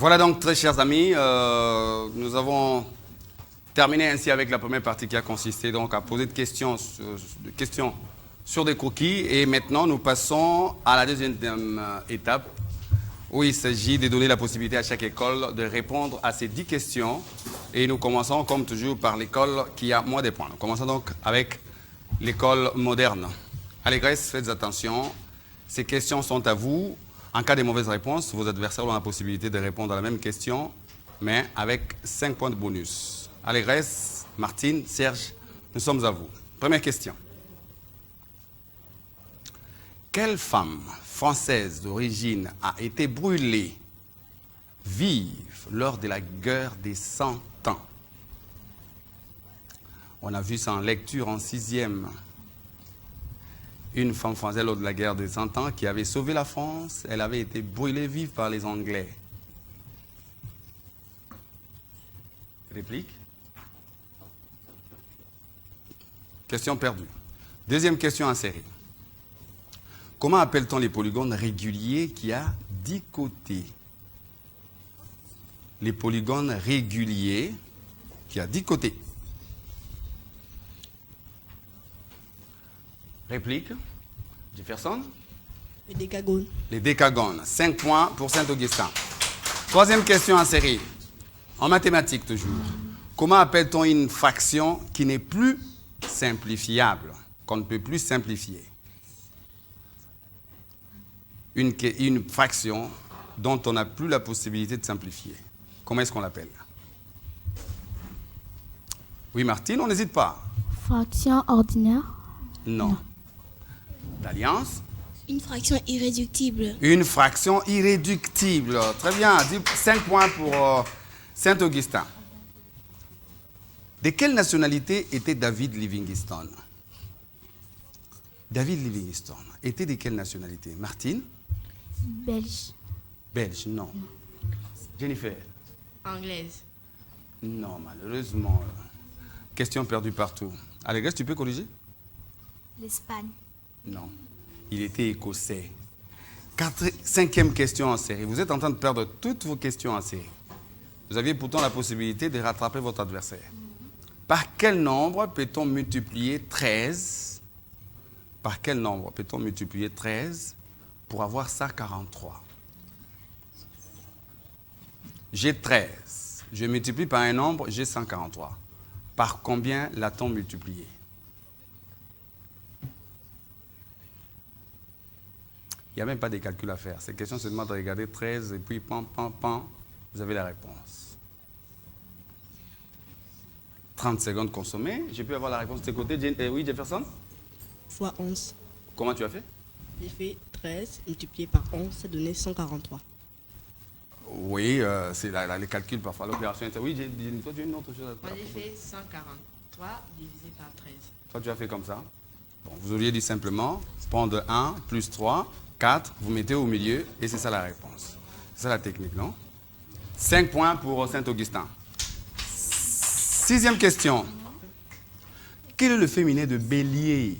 Voilà donc, très chers amis, nous avons terminé ainsi avec la première partie qui a consisté donc à poser des questions sur des croquis. Et maintenant, nous passons à la deuxième étape où il s'agit de donner la possibilité à chaque école de répondre à ces 10 questions. Et nous commençons comme toujours par l'école qui a moins de points. Nous commençons donc avec l'école moderne. Allégresse, faites attention. Ces questions sont à vous. En cas de mauvaise réponse, vos adversaires ont la possibilité de répondre à la même question, mais avec 5 points de bonus. Allégresse, Martine, Serge, nous sommes à vous. Première question. Quelle femme française d'origine a été brûlée vive lors de la guerre des 100 ans? On a vu ça en lecture en 6e. Une femme française lors de la guerre des 100 ans qui avait sauvé la France, elle avait été brûlée vive par les Anglais. Réplique? Question perdue. Deuxième question en série. Comment appelle-t-on les polygones réguliers qui a 10 côtés? Les polygones réguliers qui a 10 côtés. Réplique? Jefferson? Les décagones. Les décagones. 5 points pour Saint-Augustin. Troisième question en série. En mathématiques toujours. Comment appelle-t-on une fraction qui n'est plus simplifiable, qu'on ne peut plus simplifier? Une fraction dont on n'a plus la possibilité de simplifier. Comment est-ce qu'on l'appelle? Oui, Martine, on n'hésite pas. Fraction ordinaire? Non. D'Alliance? Une fraction irréductible. Une fraction irréductible. Très bien. 5 points pour Saint-Augustin. De quelle nationalité était David Livingstone? David Livingstone était de quelle nationalité? Martine? Belge. Belge, non. Jennifer? Anglaise. Non, malheureusement. Question perdue partout. Allégresse, tu peux corriger? L'Espagne. Non. Il était écossais. 5e question en série. Vous êtes en train de perdre toutes vos questions en série. Vous aviez pourtant la possibilité de rattraper votre adversaire. Par quel nombre peut-on multiplier 13? Par quel nombre peut-on multiplier 13 pour avoir 143? J'ai 13. Je multiplie par un nombre, j'ai 143. Par combien l'a-t-on multiplié? Il n'y a même pas de calcul à faire. Cette question se demande de regarder 13 et puis pan, pan, pan, vous avez la réponse. 30 secondes consommées. Je peux avoir la réponse de tes côtés. Oui, Jefferson? Fois 11. Comment tu as fait? J'ai fait 13 multiplié par 11, ça donnait 143. Oui, c'est les calculs parfois. L'opération. Oui, toi, tu as une autre chose à faire. Moi, j'ai fait 143 divisé par 13. Toi, tu as fait comme ça. Bon, vous auriez dit simplement prendre 1 plus 3, 4, vous mettez au milieu et c'est ça la réponse. C'est ça la technique, non? 5 points pour Saint-Augustin. 6e question. Quel est le féminin de bélier?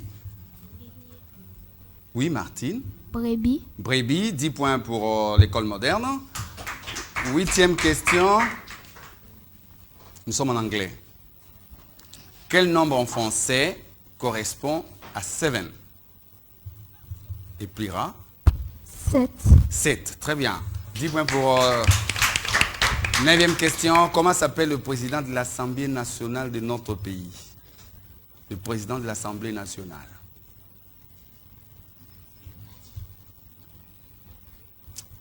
Oui, Martine? Brebis. Brebis, 10 points pour l'école moderne. 8e question. Nous sommes en anglais. Quel nombre en français correspond à 7? Et pliera? 7. 7, très bien. 10 points pour 9e question. Comment s'appelle le président de l'Assemblée nationale de notre pays? Le président de l'Assemblée nationale.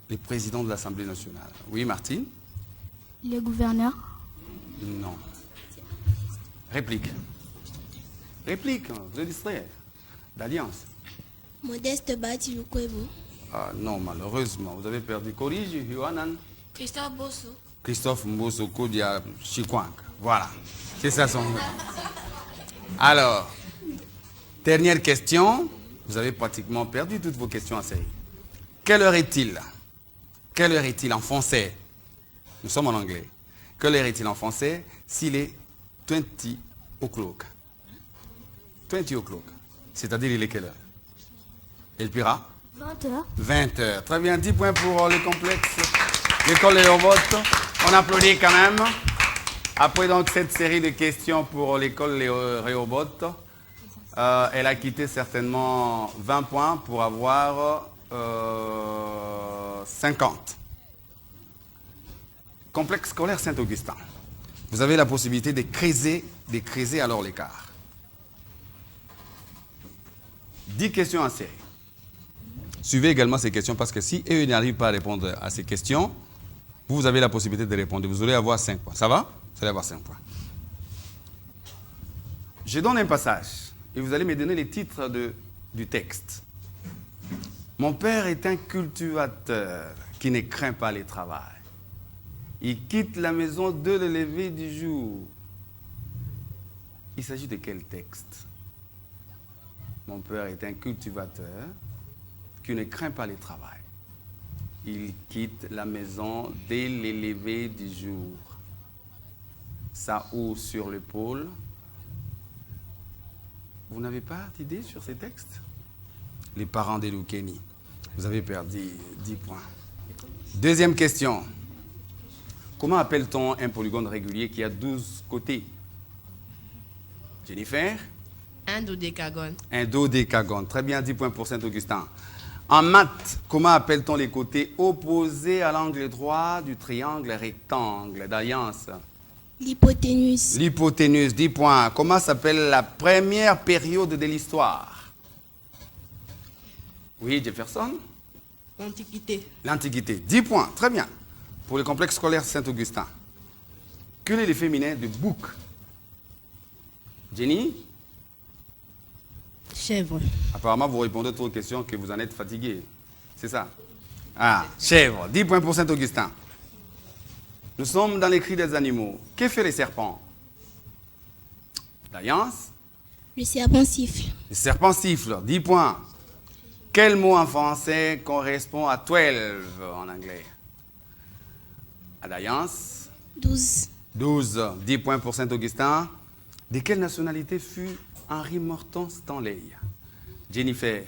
Le président de l'Assemblée nationale. Oui, Martine? Le gouverneur? Non. Réplique. Réplique, vous êtes distrait. D'Alliance. Modeste Bati Lukwebo. Ah non, malheureusement, vous avez perdu. Corrige, Yohanan. Christophe Bosso. Christophe Mbosso Kodia Chikwank. Voilà. C'est ça son nom. Alors, dernière question. Vous avez pratiquement perdu toutes vos questions en série. Quelle heure est-il? Quelle heure est-il en français? Nous sommes en anglais. Quelle heure est-il en français s'il est 20 o'clock? 20 o'clock. C'est-à-dire, il est quelle heure? El Pira? 20 heures. 20 heures. Très bien, 10 points pour le complexe l'école des robots. On applaudit quand même. Après donc cette série de questions pour l'école des robots, elle a quitté certainement 20 points pour avoir 50. Complexe scolaire Saint-Augustin. Vous avez la possibilité de creuser alors l'écart. 10 questions en série. Suivez également ces questions parce que si eux n'arrivent pas à répondre à ces questions, vous avez la possibilité de répondre. Vous allez avoir 5 points. Ça va? Vous allez avoir 5 points. Je donne un passage et vous allez me donner les titres du texte. Mon père est un cultivateur qui ne craint pas les travail. Il quitte la maison dès le lever du jour. Il s'agit de quel texte? Mon père est un cultivateur qui ne craint pas les travail. Il quitte la maison dès le lever du jour. Ça ouvre sur l'épaule. Vous n'avez pas d'idée sur ces textes? Les parents de Lukeni. Vous avez perdu 10 points. Deuxième question. Comment appelle-t-on un polygone régulier qui a 12 côtés? Jennifer? Un dodécagone. Un dodécagone. Très bien, 10 points pour Saint-Augustin. En maths, comment appelle-t-on les côtés opposés à l'angle droit du triangle rectangle d'alliance? L'hypoténuse. L'hypoténuse, 10 points. Comment s'appelle la première période de l'histoire? Oui, Jefferson? L'Antiquité. L'Antiquité, 10 points. Très bien. Pour le complexe scolaire Saint-Augustin. Quel est le féminin de bouc? Jenny? Chèvre. Apparemment, vous répondez trop aux questions que vous en êtes fatigué. C'est ça? Ah, chèvre. 10 points pour Saint-Augustin. Nous sommes dans les cris des animaux. Que fait les serpents? D'alliance? Le serpent siffle. Les serpents sifflent. 10 points. Quel mot en français correspond à 12 en anglais? À d'alliance? 12. 12. 10 points pour Saint-Augustin. De quelle nationalité fut Henry Morton Stanley? Jennifer?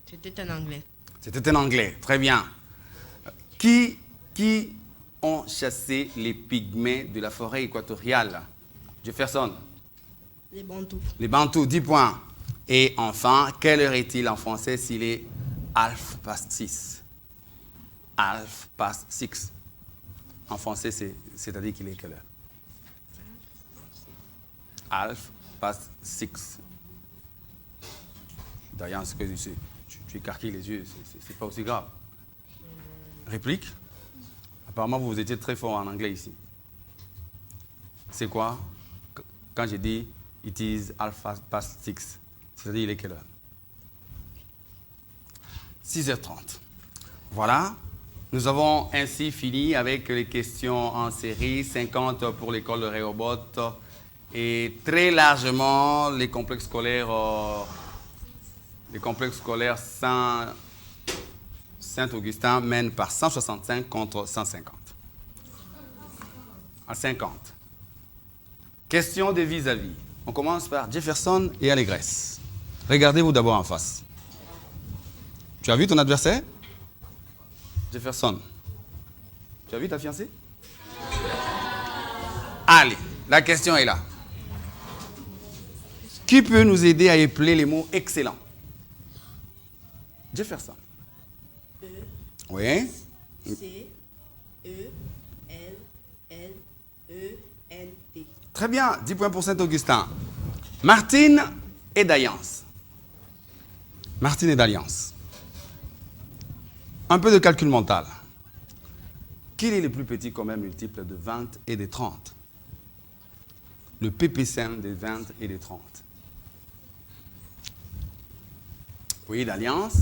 C'était un anglais. C'était un anglais. Très bien. Qui ont chassé les pygmées de la forêt équatoriale? Jefferson? Les bantous. Les bantous, 10 points. Et enfin, quelle heure est-il en français s'il est half past 6? Half past 6. En français, c'est-à-dire qu'il est quelle heure? Half past 6. D'ailleurs, ce que tu écarquilles les yeux, c'est pas aussi grave. Réplique? Apparemment, vous étiez très fort en anglais ici. C'est quoi? Quand j'ai dit it is half past 6, c'est-à-dire il est quelle heure? 6h30. Voilà. Nous avons ainsi fini avec les questions en série, 50 pour l'école de Rehoboth et très largement les complexes scolaires Saint-Augustin mènent par 165 contre 150. À 50. Question de vis-à-vis. On commence par Jefferson et Allégresse. Regardez-vous d'abord en face. Tu as vu ton adversaire? Jefferson. Tu as vu ta fiancée? Allez, la question est là. Qui peut nous aider à épeler les mots excellent? Jefferson. E. Oui. C. E. L. L. E. N. T. Très bien, 10 points pour Saint-Augustin. Martine et d'Alliance. Martine et d'Alliance. Un peu de calcul mental. Quel est le plus petit commun multiple de 20 et de 30? Le PPCM des 20 et des 30. Oui, d'Alliance?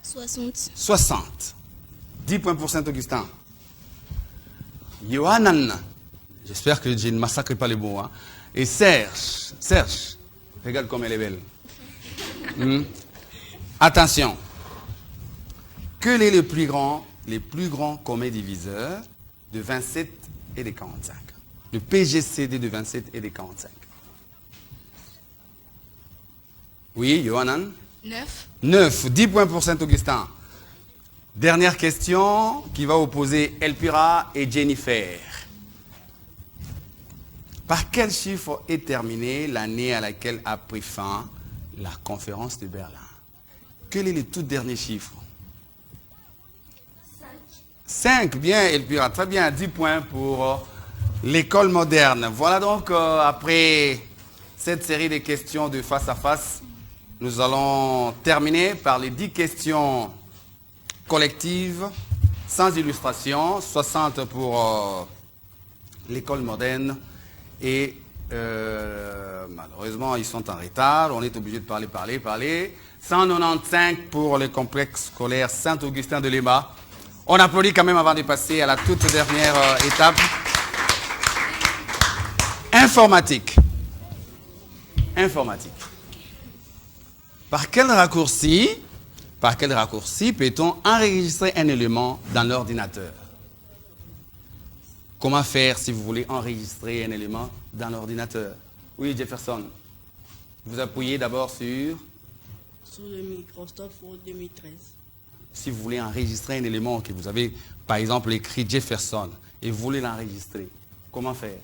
60. 60. 10 points pour Saint-Augustin. Johanan. J'espère que je ne massacre pas les mots. Hein. Et Serge. Serge. Regarde comme elle est belle. Attention. Quel est le plus grand commun diviseur de 27 et de 45? Le PGCD de 27 et de 45. Oui, Johanan? 9. 9. 10 points pour Saint-Augustin. Dernière question qui va opposer Elpira et Jennifer. Par quel chiffre est terminée l'année à laquelle a pris fin la conférence de Berlin? Quel est le tout dernier chiffre? 5, bien Elpira, très bien, 10 points pour l'école moderne. Voilà donc, après cette série de questions de face à face, nous allons terminer par les 10 questions collectives, sans illustration, 60 pour l'école moderne. Et malheureusement, ils sont en retard, on est obligé de parler. 195 pour le complexe scolaire Saint-Augustin de Lima. On applaudit quand même avant de passer à la toute dernière étape. Informatique. Par quel raccourci peut-on enregistrer un élément dans l'ordinateur? Comment faire si vous voulez enregistrer un élément dans l'ordinateur? Oui, Jefferson. Vous appuyez d'abord sur le Microsoft Word 2013. Si vous voulez enregistrer un élément que vous avez, par exemple, écrit Jefferson, et vous voulez l'enregistrer, comment faire?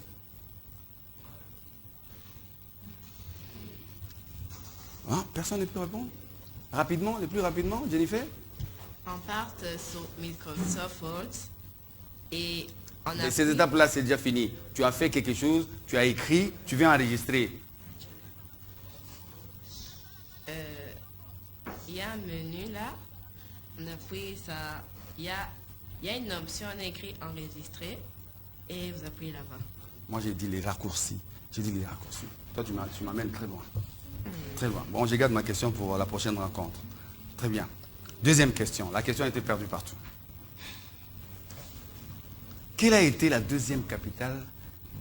Hein? Personne ne peut répondre? Rapidement, le plus rapidement, Jennifer? On part sur Microsoft Word et on a... Mais ces étapes-là, c'est déjà fini. Tu as fait quelque chose, tu as écrit, tu viens enregistrer. Il y a un menu là. On appuie ça. Il y a une option, on a écrit enregistrer et vous appuyez là-bas. Moi, j'ai dit les raccourcis. Toi, tu m'amènes très loin. Très loin. Bon, je garde ma question pour la prochaine rencontre. Très bien. Deuxième question. La question a été perdue partout. Quelle a été la deuxième capitale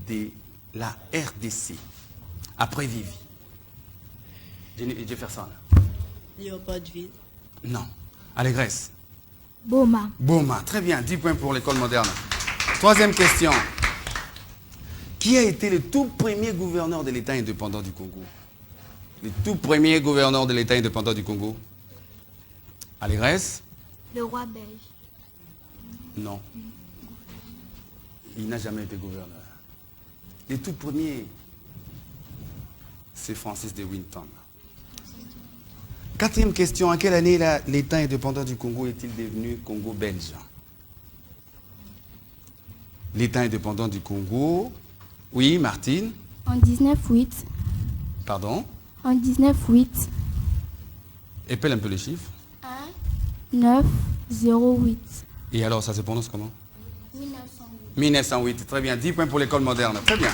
de la RDC après Vivi? Jefferson. Léopoldville. Non. Allégresse. Boma. Très bien. 10 points pour l'école moderne. Troisième question. Qui a été le tout premier gouverneur de l'État indépendant du Congo? Le tout premier gouverneur de l'État indépendant du Congo? Allégresse? Le roi belge. Non. Il n'a jamais été gouverneur. Le tout premier, c'est Francis de Winton. Quatrième question. En quelle année l'État indépendant du Congo est-il devenu Congo belge? L'État indépendant du Congo. Oui, Martine? En 1908. Pardon? En 1908. Épelle un peu les chiffres. 908. Et alors, ça se prononce comment? 1908. 1908. Très bien. 10 points pour l'école moderne. Très bien.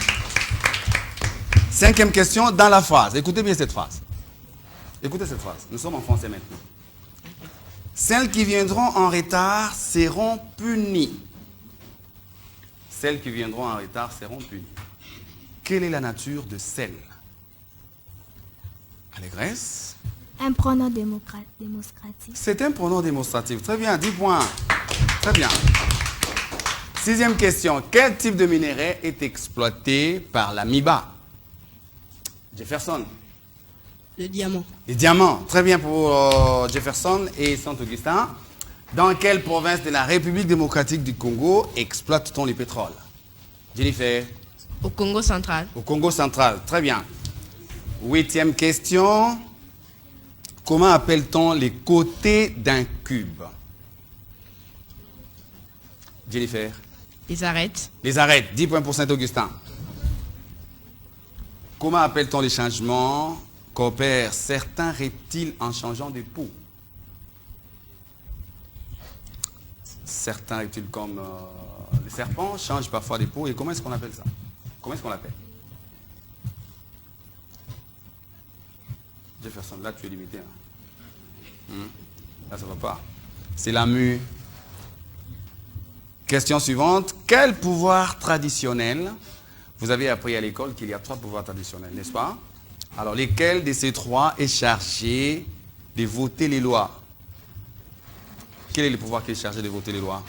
Cinquième question dans la phrase. Écoutez bien cette phrase. Écoutez cette phrase. Nous sommes en français maintenant. Celles qui viendront en retard seront punies. Celles qui viendront en retard seront punies. Quelle est la nature de celle? Allégresse? Un pronom démocratique. C'est un pronom démonstratif. Très bien, 10 points. Très bien. Sixième question. Quel type de minerai est exploité par la MIBA? Jefferson? Le diamant. Les diamants. Très bien pour Jefferson et Saint-Augustin. Dans quelle province de la République démocratique du Congo exploite-t-on le pétrole? Jennifer? Au Congo central. Au Congo central. Très bien. Huitième question. Comment appelle-t-on les côtés d'un cube? Jennifer? Les arêtes. Les arêtes. 10 points pour Saint-Augustin. Comment appelle-t-on les changements qu'opèrent certains reptiles en changeant de peau? Certains reptiles comme les serpents changent parfois de peau. Et comment est-ce qu'on appelle ça? Comment est-ce qu'on l'appelle? Jefferson, là tu es limité. Hein? Là ça ne va pas. C'est la mue. Question suivante. Quel pouvoir traditionnel? Vous avez appris à l'école qu'il y a 3 pouvoirs traditionnels, n'est-ce pas? Alors, lesquels de ces 3 est chargé de voter les lois? Quel est le pouvoir qui est chargé de voter les lois?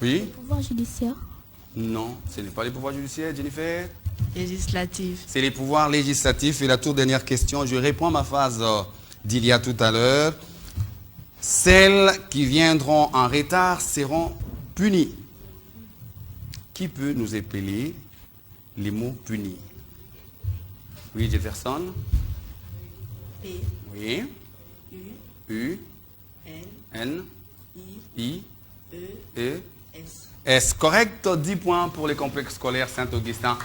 Oui? Le pouvoir judiciaire. Non, ce n'est pas les pouvoirs judiciaires, Jennifer. Législatif. C'est les pouvoirs législatifs. Et la toute dernière question, je réponds à ma phrase d'il y a tout à l'heure. Celles qui viendront en retard seront punies. Qui peut nous épeler les mots punis? Oui, Jefferson. P, Oui. U, U, N, N, I, I, E, E, S. S. Correct, 10 points pour les complexes scolaires Saint-Augustin.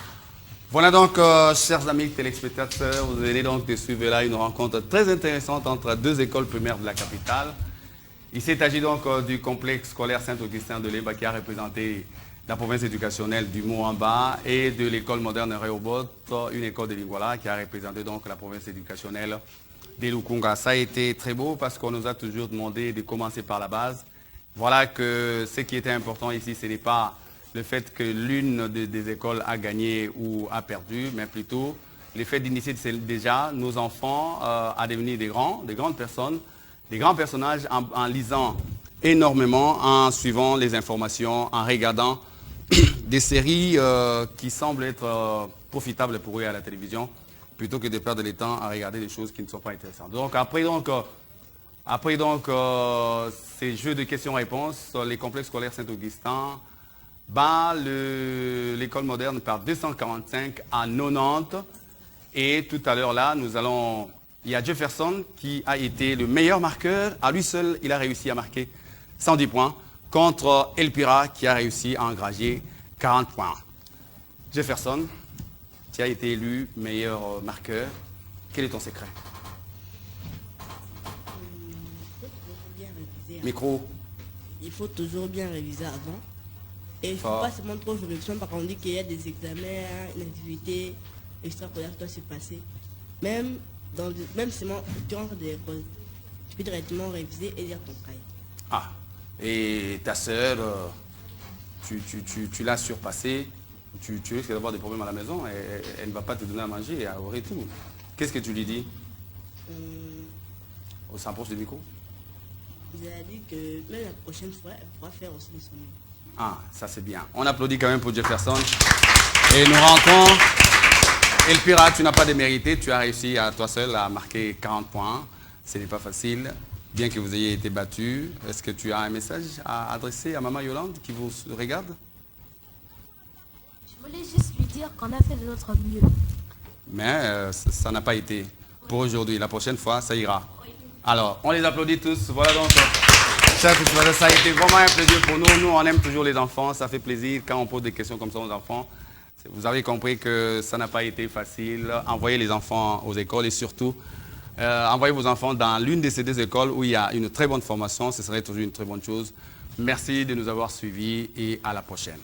Voilà donc, chers amis téléspectateurs, vous venez donc de suivre là une rencontre très intéressante entre deux écoles primaires de la capitale. Il s'agit donc du complexe scolaire Saint-Augustin de Leba qui a représenté la province éducationnelle du Moamba et de l'école moderne Rehoboth, une école de Lingwala qui a représenté donc la province éducationnelle de Lukunga. Ça a été très beau parce qu'on nous a toujours demandé de commencer par la base. Voilà que ce qui était important ici, ce n'est pas le fait que l'une des écoles a gagné ou a perdu, mais plutôt le fait d'initier déjà nos enfants à devenir des grandes personnes, des grands personnages en lisant énormément, en suivant les informations, en regardant des séries qui semblent être profitables pour eux à la télévision, plutôt que de perdre le temps à regarder des choses qui ne sont pas intéressantes. Donc après ces jeux de questions-réponses, les complexes scolaires Saint-Augustin bat l'école moderne par 245 à 90. Et tout à l'heure là, il y a Jefferson qui a été le meilleur marqueur. À lui seul, il a réussi à marquer 110 points contre Elpira qui a réussi à engranger 40 points. Jefferson, tu as été élu meilleur marqueur. Quel est ton secret? Micro. Il faut toujours bien réviser avant. Et il ne faut Fort. pas seulement trop faire révision parce qu'on dit qu'il y a des examens, une activité extracolaire qui doit se passer. Même seulement durant des pauses, tu peux directement réviser et lire ton cahier. Ah, et ta sœur, tu l'as surpassée, tu risques d'avoir des problèmes à la maison, et elle ne va pas te donner à manger, à ouvrir tout. Qu'est-ce que tu lui dis? On s'approche du micro. Vous avez dit que même la prochaine fois, elle pourra faire aussi des sonnets. Ah, ça c'est bien. On applaudit quand même pour Jefferson. Et nous rentrons. Elpira, tu n'as pas démérité, tu as réussi à toi seul à marquer 40 points. Ce n'est pas facile, bien que vous ayez été battu. Est-ce que tu as un message à adresser à Maman Yolande qui vous regarde? Je voulais juste lui dire qu'on a fait de notre mieux. Mais ça n'a pas été pour aujourd'hui. La prochaine fois, ça ira. Alors, on les applaudit tous. Voilà donc, chers téléspectateurs, ça a été vraiment un plaisir pour nous. Nous, on aime toujours les enfants. Ça fait plaisir quand on pose des questions comme ça aux enfants. Vous avez compris que ça n'a pas été facile. Envoyez les enfants aux écoles et surtout, envoyez vos enfants dans l'une de ces deux écoles où il y a une très bonne formation. Ce serait toujours une très bonne chose. Merci de nous avoir suivis et à la prochaine.